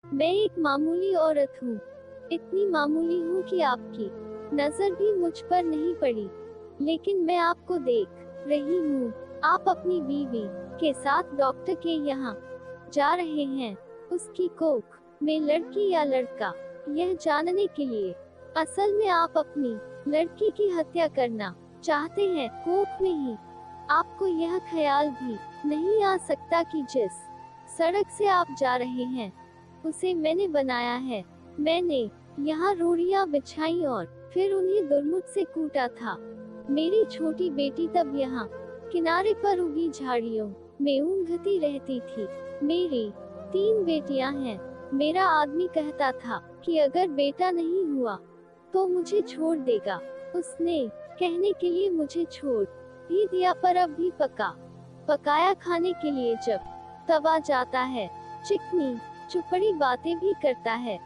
मैं एक मामूली औरत हूँ, इतनी मामूली हूँ कि आपकी नजर भी मुझ पर नहीं पड़ी, लेकिन मैं आपको देख रही हूँ। आप अपनी बीवी के साथ डॉक्टर के यहाँ जा रहे हैं, उसकी कोख में लड़की या लड़का, यह जानने के लिए। असल में आप अपनी लड़की की हत्या करना चाहते हैं, कोख में ही। आपको यह ख्याल भी नहीं आ सकता कि जिस सड़क से आप जा रहे हैं, उसे मैंने बनाया है। मैंने यहाँ रोड़ियाँ बिछाई और फिर उन्हें दुर्मुट से कूटा था। मेरी छोटी बेटी तब यहाँ किनारे पर उगी झाड़ियों में ऊँघती रहती थी। मेरी 3 बेटियां हैं। मेरा आदमी कहता था कि अगर बेटा नहीं हुआ तो मुझे छोड़ देगा। उसने कहने के लिए मुझे छोड़ भी दिया, पर अब भी पकाया खाने के लिए जब तवा जाता है, चिकनी चुपड़ी बातें भी करता है।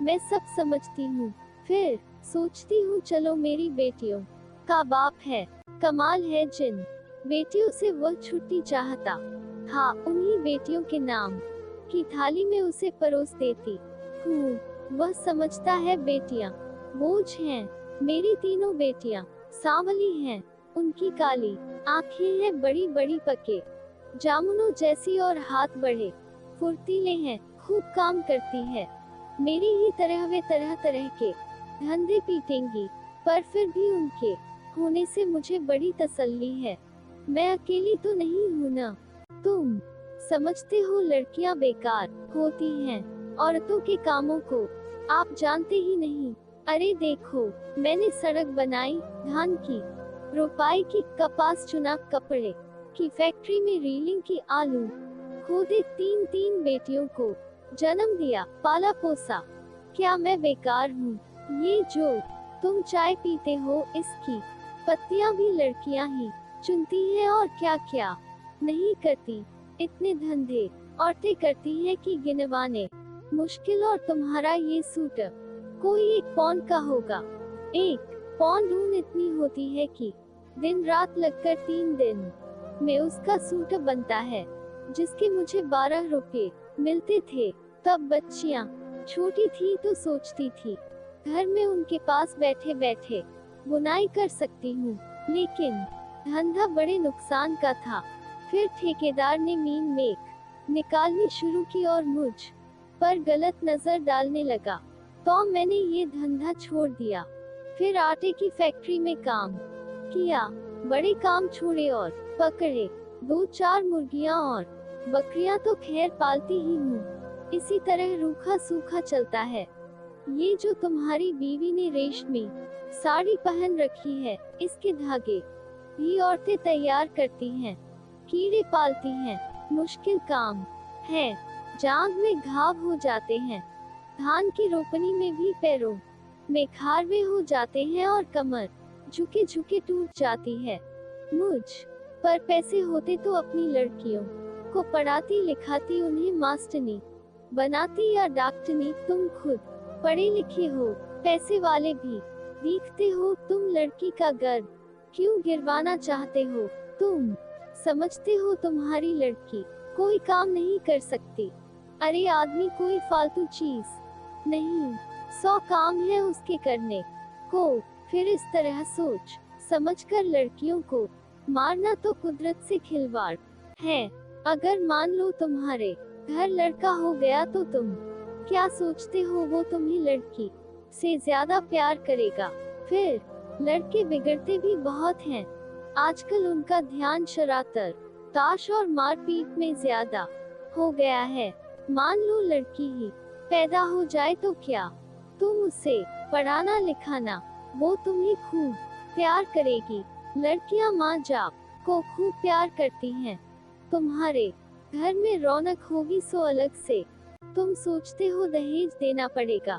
मैं सब समझती हूँ, फिर सोचती हूँ चलो मेरी बेटियों का बाप है। कमाल है, जिन बेटियों से वह छुट्टी चाहता था, उन्हीं बेटियों के नाम की थाली में उसे परोस देती हूँ। वह समझता है बेटियाँ बोझ हैं। मेरी तीनों बेटियाँ सांवली हैं, उनकी काली आंखें हैं बड़ी बड़ी पके जामुनों जैसी और हाथ बड़े फुर्तीले हैं, खूब काम करती है। मेरी ही तरह वे तरह तरह के धंधे पीटेंगी, पर फिर भी उनके होने से मुझे बड़ी तसल्ली है। मैं अकेली तो नहीं हूँ ना। तुम समझते हो लड़कियां बेकार होती हैं, औरतों के कामों को आप जानते ही नहीं। अरे देखो, मैंने सड़क बनाई, धान की रोपाई की, कपास चुना, कपड़े की फैक्ट्री में रीलिंग की, आलू खोदे, 3 बेटियों को जन्म दिया, पाला पोसा। क्या मैं बेकार हूँ? ये जो तुम चाय पीते हो, इसकी पत्तियां भी लड़कियां ही चुनती हैं और क्या क्या नहीं करती। इतने धंधे औरतें करती हैं कि गिनवाने मुश्किल। और तुम्हारा ये सूट कोई 1 पौंड का होगा। 1 पौंड ऊन इतनी होती है कि दिन रात लगकर 3 दिन में उसका सूट बनता है, जिसके मुझे 12 रुपए मिलते थे। तब बच्चियां छोटी थी तो सोचती थी घर में उनके पास बैठे बैठे बुनाई कर सकती हूँ, लेकिन धंधा बड़े नुकसान का था। फिर ठेकेदार ने मीन मेक निकालनी शुरू की और मुझ पर गलत नजर डालने लगा, तो मैंने ये धंधा छोड़ दिया। फिर आटे की फैक्ट्री में काम किया, बड़े काम छोड़े और पकड़े 2-4 मुर्गियां और बकरियां तो खैर पालती ही हूँ। इसी तरह रूखा सूखा चलता है। ये जो तुम्हारी बीवी ने रेशमी साड़ी पहन रखी है, इसके धागे भी औरतें तैयार करती हैं, कीड़े पालती हैं। मुश्किल काम है, जांघ में घाव हो जाते हैं, धान की रोपनी में भी पैरों में खारवे हो जाते हैं और कमर झुके झुके टूट जाती है। मुझ पर पैसे होते तो अपनी लड़कियों को पढ़ाती लिखाती, उन्हें मास्टरनी बनाती या डॉक्टरनी। तुम खुद पढ़े लिखे हो, पैसे वाले भी दिखते हो, तुम लड़की का गर्व क्यों गिरवाना चाहते हो? तुम समझते हो तुम्हारी लड़की कोई काम नहीं कर सकती? अरे आदमी कोई फालतू चीज नहीं, 100 काम है उसके करने को। फिर इस तरह सोच समझकर लड़कियों को मारना तो कुदरत से खिलवाड़ है। अगर मान लो तुम्हारे घर लड़का हो गया तो तुम क्या सोचते हो वो तुम्हें लड़की से ज्यादा प्यार करेगा? फिर लड़के बिगड़ते भी बहुत हैं। आजकल उनका ध्यान शरारत, ताश और मारपीट में ज्यादा हो गया है। मान लो लड़की ही पैदा हो जाए तो क्या तुम उसे पढ़ाना लिखाना? वो तुम्हें खूब प्यार करेगी। लड़कियां माँ बाप को खूब प्यार करती हैं। तुम्हारे घर में रौनक होगी सो अलग से। तुम सोचते हो दहेज देना पड़ेगा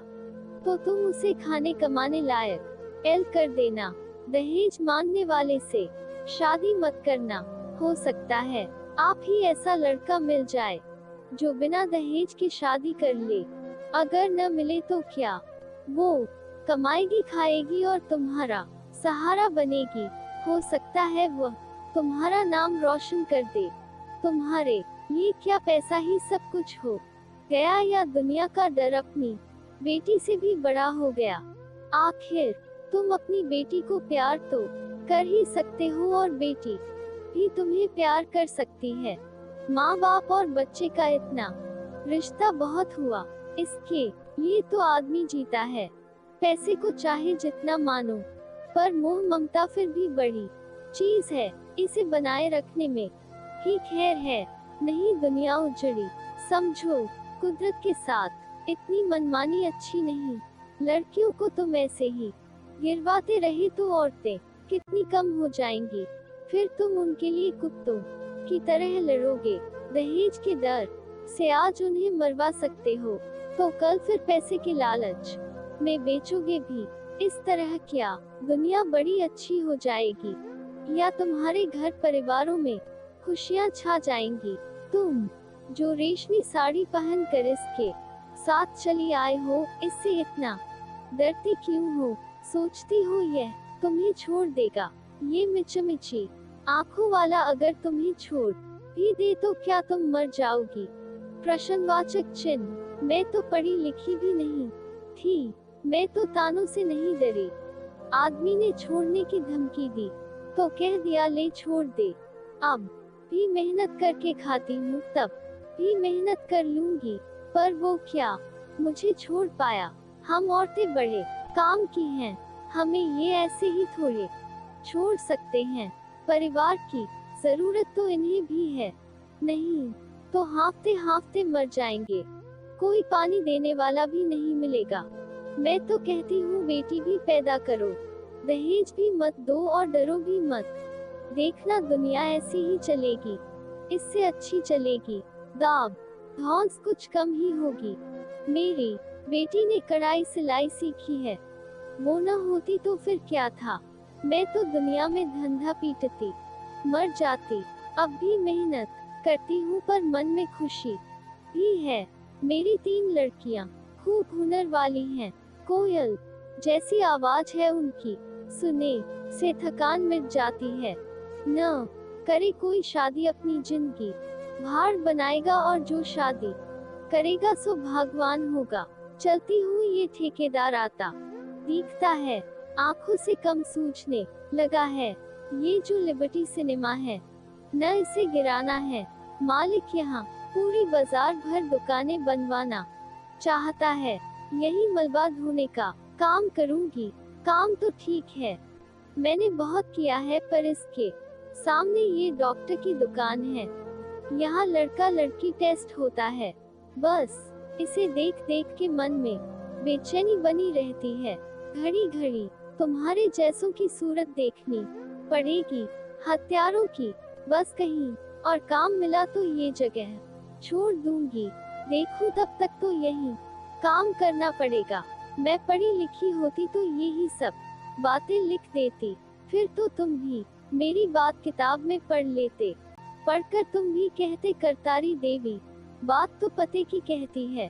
तो तुम उसे खाने कमाने लायक एल कर देना। दहेज मांगने वाले से शादी मत करना। हो सकता है आप ही ऐसा लड़का मिल जाए जो बिना दहेज के शादी कर ले। अगर न मिले तो क्या, वो कमाएगी खाएगी और तुम्हारा सहारा बनेगी। हो सकता है वह तुम्हारा नाम रोशन कर दे। तुम्हारे लिए क्या पैसा ही सब कुछ हो? गया या दुनिया का डर अपनी बेटी से भी बड़ा हो गया। आखिर तुम अपनी बेटी को प्यार तो कर ही सकते हो और बेटी भी तुम्हें प्यार कर सकती है। माँ बाप और बच्चे का इतना रिश्ता बहुत हुआ, इसके लिए तो आदमी जीता है। पैसे को चाहे जितना मानो, पर मोह ममता फिर भी बड़ी चीज है, इसे बनाए रखने में ही खैर है, नहीं दुनिया उजड़ी। समझो, कुदरत के साथ इतनी मनमानी अच्छी नहीं। लड़कियों को तुम ऐसे ही गिरवाते रहे तो औरतें कितनी कम हो जाएंगी, फिर तुम उनके लिए कुत्तों की तरह लड़ोगे। दहेज के डर से आज उन्हें मरवा सकते हो, तो कल फिर पैसे के लालच में बेचोगे भी। इस तरह क्या दुनिया बड़ी अच्छी हो जाएगी, या तुम्हारे घर परिवारों में खुशियाँ छा जाएंगी। तुम जो रेशमी साड़ी पहन कर इसके साथ चली आए हो, इससे इतना डरती क्यों हो? सोचती हो यह तुम्हें छोड़ देगा? ये मिचमिची आंखों वाला अगर तुम्हें छोड़ भी दे तो क्या तुम मर जाओगी? प्रश्नवाचक चिन्ह। मैं तो पढ़ी लिखी भी नहीं थी, मैं तो तानों से नहीं डरी। आदमी ने छोड़ने की धमकी दी तो कह दिया ले छोड़ दे। अब भी मेहनत करके खाती हूँ, तब भी मेहनत कर लूंगी, पर वो क्या मुझे छोड़ पाया? हम औरतें बड़े काम की हैं, हमें ये ऐसे ही थोड़े छोड़ सकते हैं। परिवार की जरूरत तो इन्हें भी है, नहीं तो हांफते हांफते मर जाएंगे। कोई पानी देने वाला भी नहीं मिलेगा। मैं तो कहती हूँ बेटी भी पैदा करो, दहेज भी मत दो और डरो भी मत। देखना दुनिया ऐसी ही चलेगी, इससे अच्छी चलेगी। दाब धौंस कुछ कम ही होगी। मेरी बेटी ने कढ़ाई सिलाई सीखी है, वो न होती तो फिर क्या था? मैं तो दुनिया में धंधा पीटती मर जाती। अब भी मेहनत करती हूँ, पर मन में खुशी भी है। मेरी 3 लड़कियाँ खूब हुनर वाली हैं, कोयल जैसी आवाज है उनकी, सुने से थकान मिट जाती है। न करे कोई शादी अपनी जिंदगी भार बनाएगा, और जो शादी करेगा सो भगवान होगा। चलती हूँ ये ठेकेदार आता दिखता है, आंखों से कम सूझने लगा है। ये जो लिबर्टी सिनेमा है, न इसे गिराना है। मालिक यहाँ पूरी बाजार भर दुकानें बनवाना चाहता है। यही मलबा धोने का काम करूँगी। काम तो ठीक है, मैंने बहुत किया है, पर इसके सामने ये डॉक्टर की दुकान है। यहाँ लड़का लड़की टेस्ट होता है। बस इसे देख देख के मन में बेचैनी बनी रहती है। घड़ी घड़ी तुम्हारे जैसों की सूरत देखनी पड़ेगी, हत्यारों की। बस कहीं और काम मिला तो ये जगह छोड़ दूंगी। देखूं तब तक तो यही काम करना पड़ेगा। मैं पढ़ी लिखी होती तो यही सब बातें लिख देती, फिर तो तुम भी मेरी बात किताब में पढ़ लेते। पढ़कर तुम भी कहते करतारी देवी, बात तो पते की कहती है।